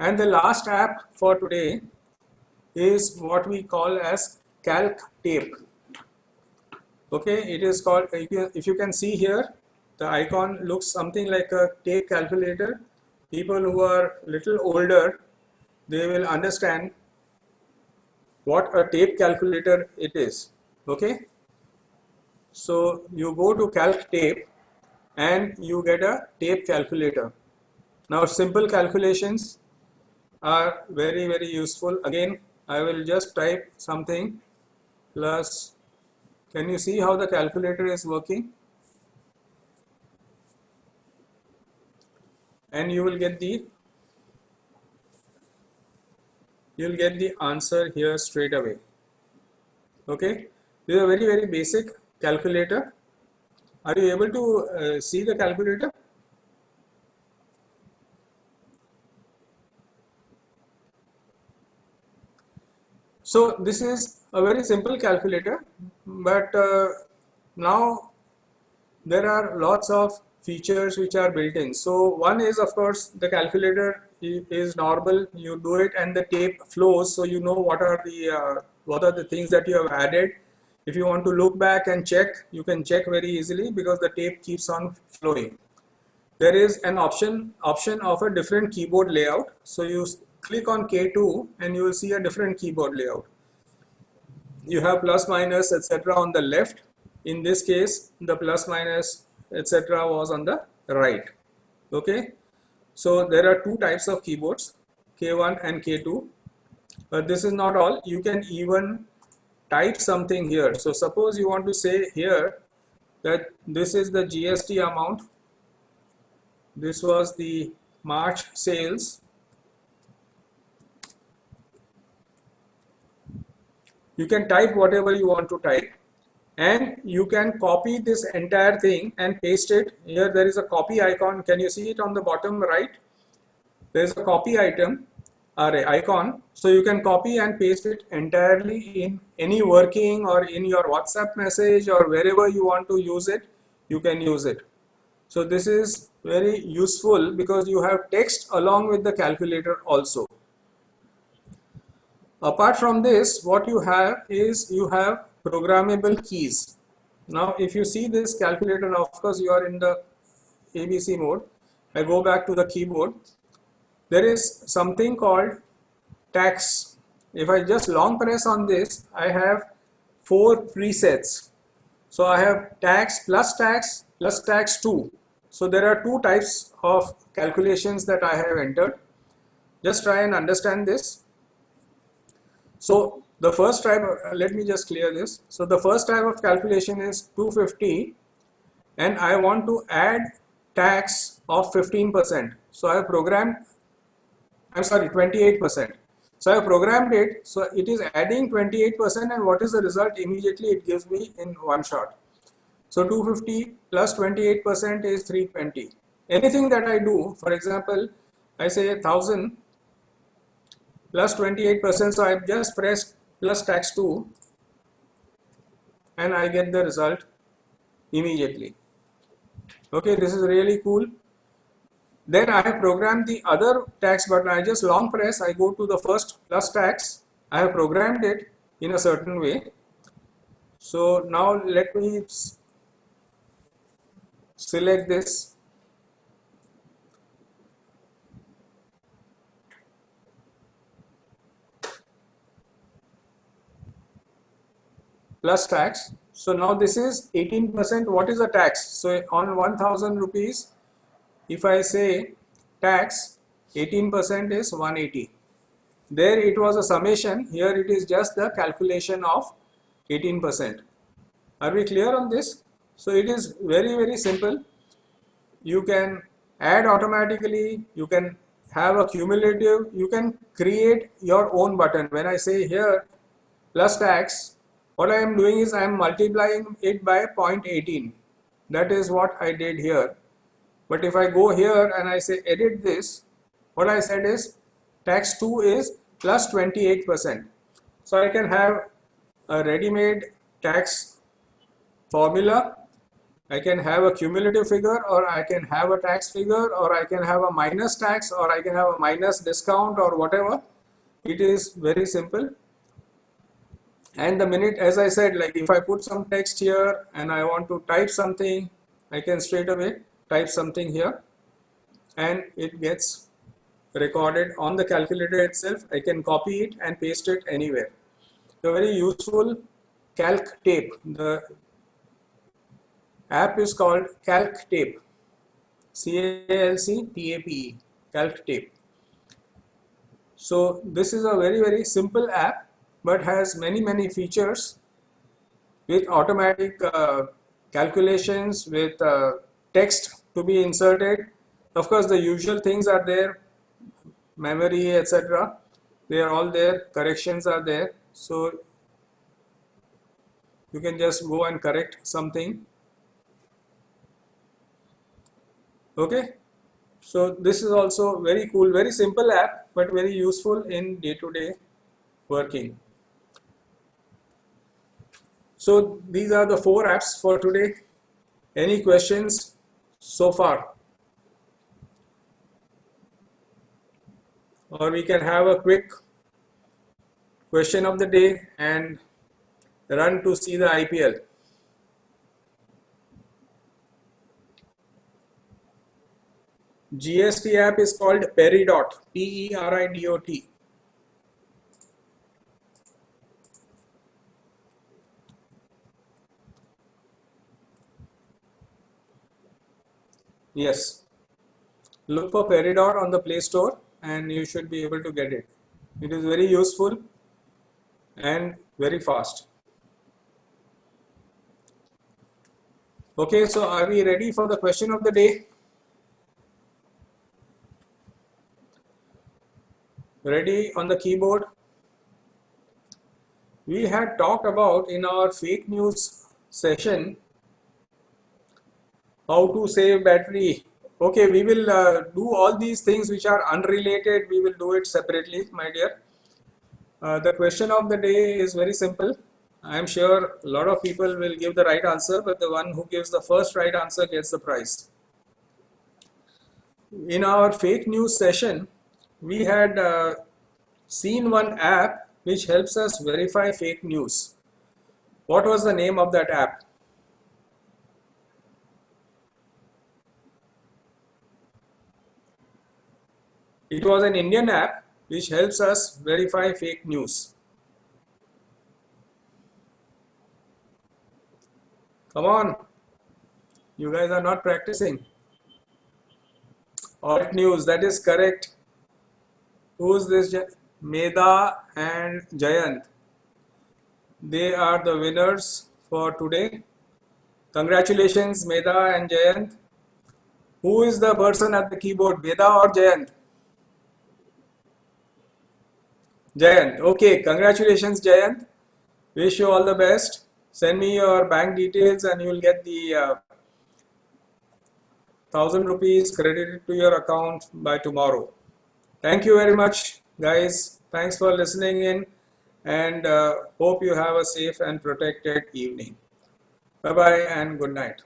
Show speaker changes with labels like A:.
A: And the last app for today is what we call as Calc Tape. Okay, it is called, if you can see here, the icon looks something like a tape calculator. People who are little older, they will understand what a tape calculator it is. Okay, so you go to Calc Tape and you get a tape calculator. Now simple calculations are very useful. Again, I will just type something plus. Can you see how the calculator is working? And you will get the answer here straight away. Okay, this is a very basic calculator. Are you able to see the calculator? So this is a very simple calculator, but now there are lots of features which are built in. So one is, of course, the calculator is normal. You do it and the tape flows, so you know what are the things that you have added. If you want to look back and check, you can check very easily because the tape keeps on flowing. There is an option of a different keyboard layout. So you click on K2 and you will see a different keyboard layout. You have plus, minus, etc. on the left. In this case, the plus, minus, etc. was on the right. Okay, so there are two types of keyboards, K1 and K2. But this is not all. You can even type something here. So suppose you want to say here that this is the GST amount. This was the March sales. You can type whatever you want to type, and you can copy this entire thing and paste it. Here there is a copy icon. Can you see it on the bottom right? There is a copy icon. So you can copy and paste it entirely in any working or in your WhatsApp message or wherever you want to use it, you can use it. So this is very useful because you have text along with the calculator also. Apart from this, what you have is you have programmable keys. Now if you see this calculator, now of course you are in the ABC mode. I go back to the keyboard. There is something called tax. If I just long press on this, I have 4 presets. So I have tax plus tax 2. So there are 2 types of calculations that I have entered. Just try and understand this. So the first type, let me just clear this. So the first type of calculation is 250 and I want to add tax of 15%. So I have programmed, 28%. So I have programmed it, so it is adding 28%, and what is the result? Immediately it gives me in one shot. So 250 plus 28% is 320. Anything that I do, for example, I say 1000 plus 28%, so I just press plus tax 2 and I get the result immediately. Okay, this is really cool. Then I have programmed the other tax button. I just long press, I go to the first plus tax. I have programmed it in a certain way. So now let me select this. Plus tax. So now this is 18%. What is the tax? So on 1000 rupees, if I say tax, 18% is 180. There it was a summation. Here it is just the calculation of 18%. Are we clear on this? So it is very simple. You can add automatically. You can have a cumulative. You can create your own button. When I say here plus tax, what I am doing is I am multiplying it by 0.18. That is what I did here. But if I go here and I say edit this, what I said is tax 2 is plus 28%. So I can have a ready-made tax formula I can have a cumulative figure, or I can have a tax figure, or I can have a minus tax, or I can have a minus discount, or whatever. It is very simple. And the minute, as I said, like if I put some text here and I want to type something, I can straight away type something here and it gets recorded on the calculator itself. I can copy it and paste it anywhere. So very useful Calc Tape. The app is called Calc Tape. CALCTAPE. Calc Tape. So this is a very simple app, but has many features with automatic calculations, with text to be inserted. Of course, the usual things are there, memory, etc. They are all there. Corrections are there. So you can just go and correct something. Okay. So this is also very cool, very simple app, but very useful in day-to-day working. So these are the 4 apps for today. Any questions so far? Or we can have a quick question of the day and run to see the IPL. GST app is called Peridot, Peridot. Yes, look for Peridot on the Play Store and you should be able to get it. It is very useful and very fast. Okay, so are we ready for the question of the day? Ready on the keyboard? We had talked about in our fake news session how to save battery. Okay, we will do all these things which are unrelated. We will do it separately, my dear. The question of the day is very simple. I am sure a lot of people will give the right answer, but the one who gives the first right answer gets the prize. In our fake news session, we had seen one app which helps us verify fake news. What was the name of that app? It was an Indian app which helps us verify fake news. Come on, you guys are not practicing. Alt News, that is correct. Who's this? Medha and Jayant. They are the winners for today. Congratulations, Medha and Jayant. Who is the person at the keyboard, Medha or Jayant? Jayant. Okay, congratulations, Jayant. Wish you all the best. Send me your bank details and you will get the 1000 rupees credited to your account by tomorrow. Thank you very much, guys. Thanks for listening in and hope you have a safe and protected evening. Bye-bye and good night.